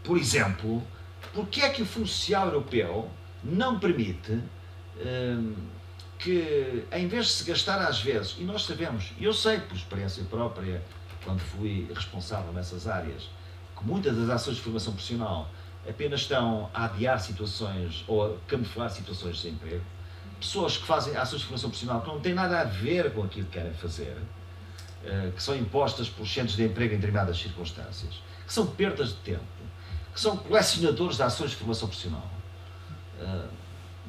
por exemplo, porque é que o Fundo Social Europeu não permite que, em vez de se gastar às vezes, e nós sabemos, e eu sei por experiência própria, quando fui responsável nessas áreas, que muitas das ações de formação profissional apenas estão a adiar situações ou a camuflar situações de desemprego, pessoas que fazem ações de formação profissional que não têm nada a ver com aquilo que querem fazer, que são impostas por centros de emprego em determinadas circunstâncias, que são perdas de tempo, que são colecionadores de ações de formação profissional,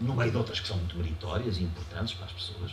no meio de outras que são muito meritórias e importantes para as pessoas.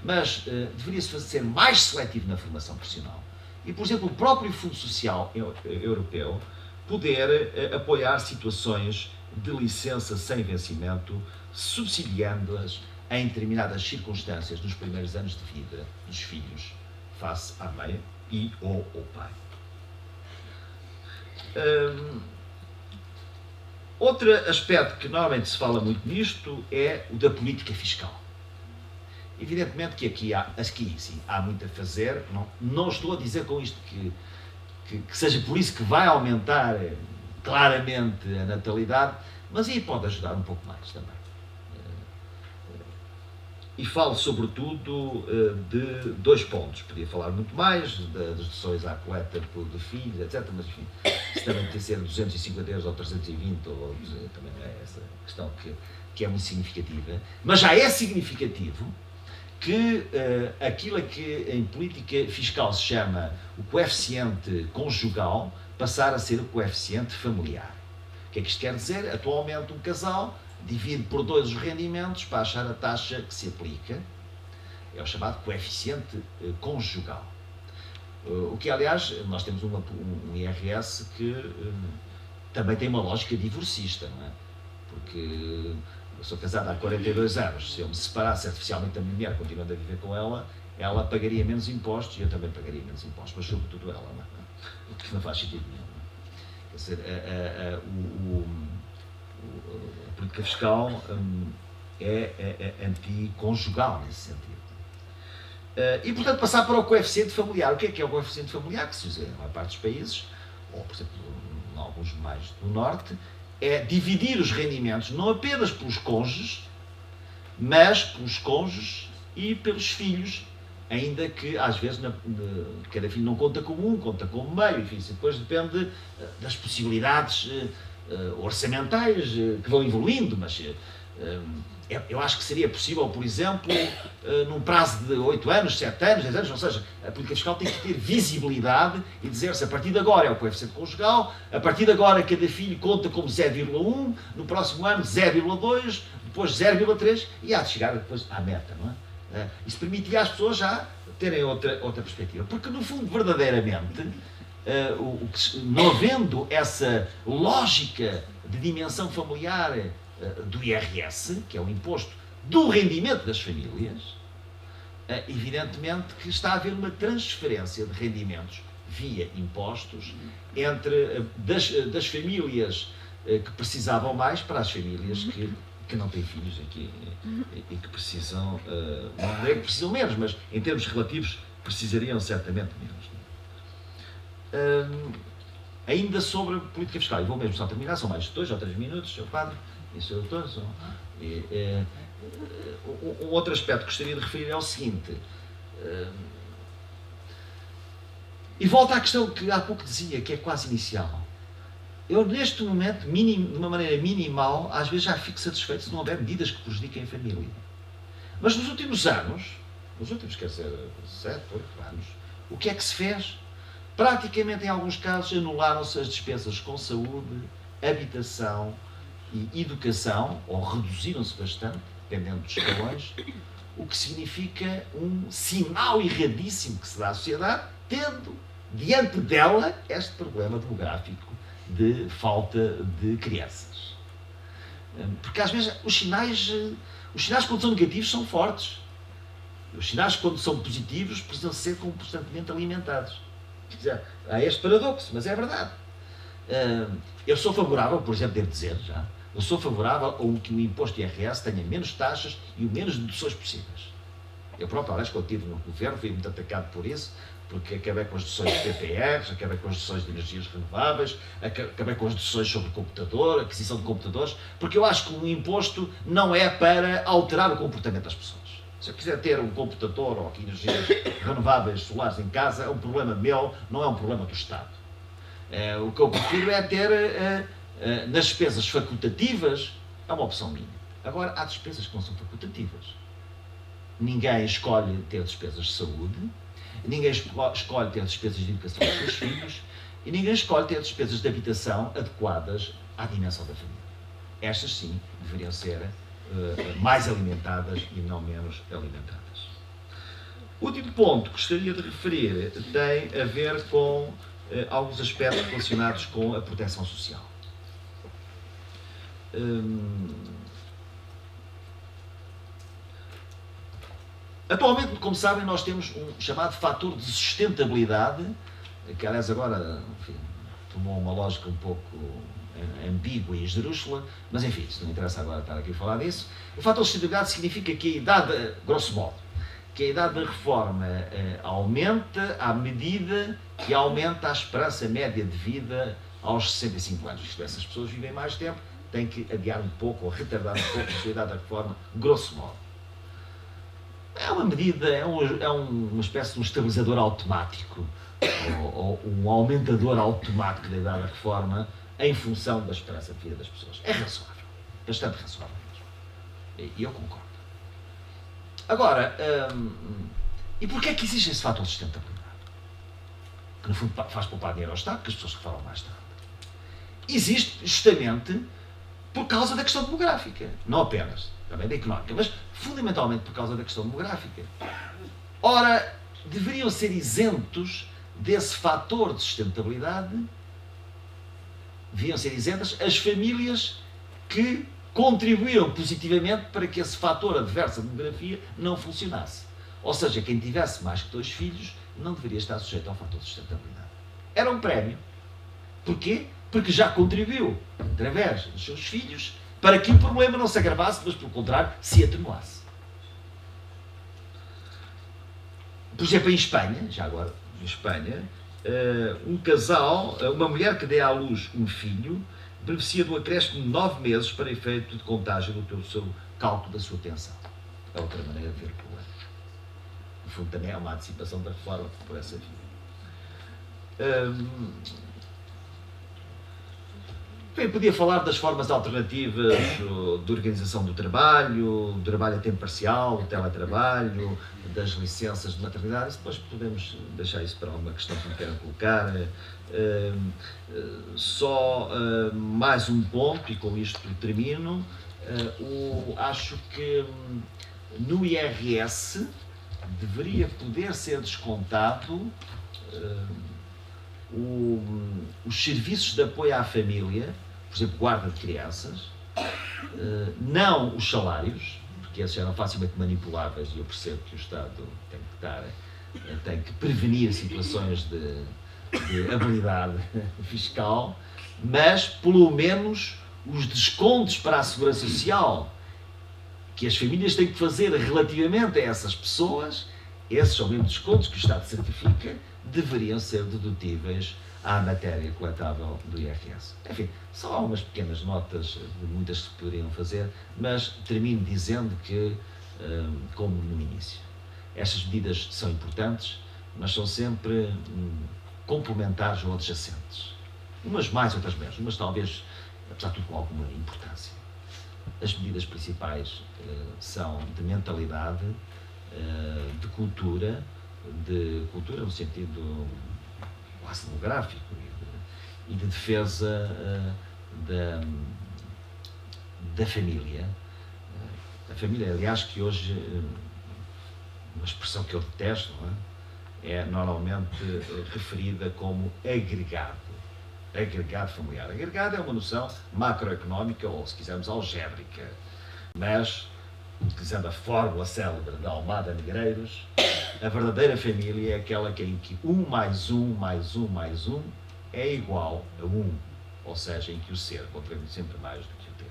Mas deveria-se ser mais seletivo na formação profissional. E, por exemplo, o próprio Fundo Social Europeu poder apoiar situações de licença sem vencimento, subsidiando-as em determinadas circunstâncias nos primeiros anos de vida dos filhos, face à mãe e ou ao pai. Outro aspecto que normalmente se fala muito nisto é o da política fiscal. Evidentemente que aqui sim, há muito a fazer. Não estou a dizer com isto que seja por isso que vai aumentar claramente a natalidade, mas aí pode ajudar um pouco mais também. E falo sobretudo de dois pontos. Podia falar muito mais das deduções à coleta de filhos, etc. Mas enfim, se também tem que ser 250 euros ou 320, ou também não é essa questão que é muito significativa. Mas já é significativo que aquilo que em política fiscal se chama o coeficiente conjugal passar a ser o coeficiente familiar. O que é que isto quer dizer? Atualmente um casal divide por 2 os rendimentos para achar a taxa que se aplica. É o chamado coeficiente conjugal. O que, aliás, nós temos um IRS que também tem uma lógica divorcista, não é? Porque eu sou casado há 42 anos, se eu me separasse artificialmente da minha mulher, continuando a viver com ela, ela pagaria menos impostos e eu também pagaria menos impostos, mas sobretudo ela, não é? O que não faz sentido nenhum. Quer dizer, a política fiscal é anticonjugal nesse sentido. E, portanto, passar para o coeficiente familiar. O que é o coeficiente familiar? Que se usa na maior parte dos países, ou, por exemplo, em alguns mais do norte, é dividir os rendimentos não apenas pelos cônjuges, mas pelos cônjuges e pelos filhos, ainda que às vezes cada filho não conta como um, conta como meio, enfim, depois depende das possibilidades orçamentais que vão evoluindo, mas eu acho que seria possível, por exemplo, num prazo de 8 anos, 7 anos, 10 anos, ou seja, a política fiscal tem que ter visibilidade e dizer-se a partir de agora é o coeficiente conjugal, a partir de agora cada filho conta como 0,1, no próximo ano 0,2, depois 0,3 e há de chegar depois à meta, não é? Isso permitia às pessoas já terem outra perspectiva, porque no fundo, verdadeiramente, não havendo essa lógica de dimensão familiar do IRS, que é o imposto do rendimento das famílias, evidentemente que está a haver uma transferência de rendimentos via impostos das famílias que precisavam mais para as famílias que não têm filhos e que precisam, não é que precisam menos, mas em termos relativos precisariam certamente menos. Ainda sobre a política fiscal, e vou mesmo só terminar, são mais 2 ou 3 minutos, Sr. Padre. Um outro aspecto que gostaria de referir é o seguinte, e volta à questão que há pouco dizia, que é quase inicial. Eu, neste momento, de uma maneira minimal, às vezes já fico satisfeito se não houver medidas que prejudiquem a família. Mas nos últimos anos, quer dizer, 7, 8 anos, o que é que se fez? Praticamente, em alguns casos, anularam-se as despesas com saúde, habitação e educação, ou reduziram-se bastante, dependendo dos escalões, o que significa um sinal erradíssimo que se dá à sociedade, tendo diante dela este problema demográfico de falta de crianças. Porque às vezes os sinais quando são negativos são fortes. Os sinais quando são positivos precisam ser constantemente alimentados. Há este paradoxo, mas é verdade. Eu sou favorável, por exemplo, devo dizer já, eu sou favorável a que o imposto IRS tenha menos taxas e o menos deduções possíveis. Eu próprio, aliás, quando estive no governo, fui muito atacado por isso, porque acabei com as deduções de PPRs, acabei com as deduções de energias renováveis, acabei com as deduções sobre computador, aquisição de computadores, porque eu acho que um imposto não é para alterar o comportamento das pessoas. Se eu quiser ter um computador ou energias renováveis solares em casa, é um problema meu, não é um problema do Estado. O que eu prefiro é ter, nas despesas facultativas, é uma opção minha. Agora, há despesas que não são facultativas. Ninguém escolhe ter despesas de saúde, ninguém escolhe ter despesas de educação dos seus filhos e ninguém escolhe ter despesas de habitação adequadas à dimensão da família. Estas, sim, deveriam ser mais alimentadas e não menos alimentadas. O último ponto que gostaria de referir tem a ver com alguns aspectos relacionados com a proteção social. Atualmente, como sabem, nós temos um chamado fator de sustentabilidade, que aliás agora, enfim, tomou uma lógica um pouco ambígua e esdrúxula, mas enfim, isso não interessa agora estar aqui a falar disso. O fator de sustentabilidade significa que a idade, grosso modo, que a idade da reforma aumenta à medida que aumenta a esperança média de vida aos 65 anos. Isto é, se as pessoas vivem mais tempo, têm que adiar um pouco ou retardar um pouco a sua idade da reforma, grosso modo. É uma medida, é uma espécie de um estabilizador automático, ou um aumentador automático da idade da reforma em função da esperança de vida das pessoas. É razoável, bastante razoável mesmo. E eu concordo. Agora, e porquê é que existe esse fator de sustentabilidade? Que no fundo faz poupar dinheiro ao Estado, que as pessoas reformam mais tarde. Existe justamente por causa da questão demográfica, não apenas, também da económica, mas fundamentalmente por causa da questão demográfica. Ora, deveriam ser isentos desse fator de sustentabilidade, deviam ser isentas as famílias que contribuíram positivamente para que esse fator adverso da demografia não funcionasse. Ou seja, quem tivesse mais que 2 filhos não deveria estar sujeito ao fator de sustentabilidade. Era um prémio. Porquê? Porque já contribuiu, através dos seus filhos, para que o problema não se agravasse, mas, pelo contrário, se atenuasse. Por exemplo, em Espanha, já agora, em Espanha, um casal, uma mulher que dê à luz um filho, beneficia de um acréscimo de 9 meses para efeito de contágio do seu cálculo da sua pensão. É outra maneira de ver o problema. No fundo, também é uma antecipação da reforma por essa via. Bem, podia falar das formas alternativas de organização do trabalho a tempo parcial, do teletrabalho, das licenças de maternidade. Depois podemos deixar isso para alguma questão que me queiram colocar. Só mais um ponto, e com isto termino. Acho que no IRS deveria poder ser descontado os serviços de apoio à família, por exemplo, guarda de crianças, não os salários, porque esses eram facilmente manipuláveis e eu percebo que o Estado tem que prevenir situações de habilidade fiscal, mas pelo menos os descontos para a Segurança Social que as famílias têm que fazer relativamente a essas pessoas, esses são mesmo descontos que o Estado certifica, deveriam ser dedutíveis à matéria coletável do IRS. Enfim, só há umas pequenas notas de muitas que se poderiam fazer, mas termino dizendo que, como no início, estas medidas são importantes, mas são sempre complementares ou adjacentes. Umas mais, outras menos, umas talvez, apesar de tudo, com alguma importância. As medidas principais são de mentalidade, de cultura no sentido quase demográfico e de defesa da família. A família, aliás, que hoje, uma expressão que eu detesto, não é normalmente referida como agregado familiar. Agregado é uma noção macroeconómica ou, se quisermos, algébrica, mas, utilizando a fórmula célebre de Almada Negreiros, a verdadeira família é aquela em que 1 mais 1 mais 1 mais 1 é igual a 1, ou seja, em que o ser contribui sempre mais do que o ter.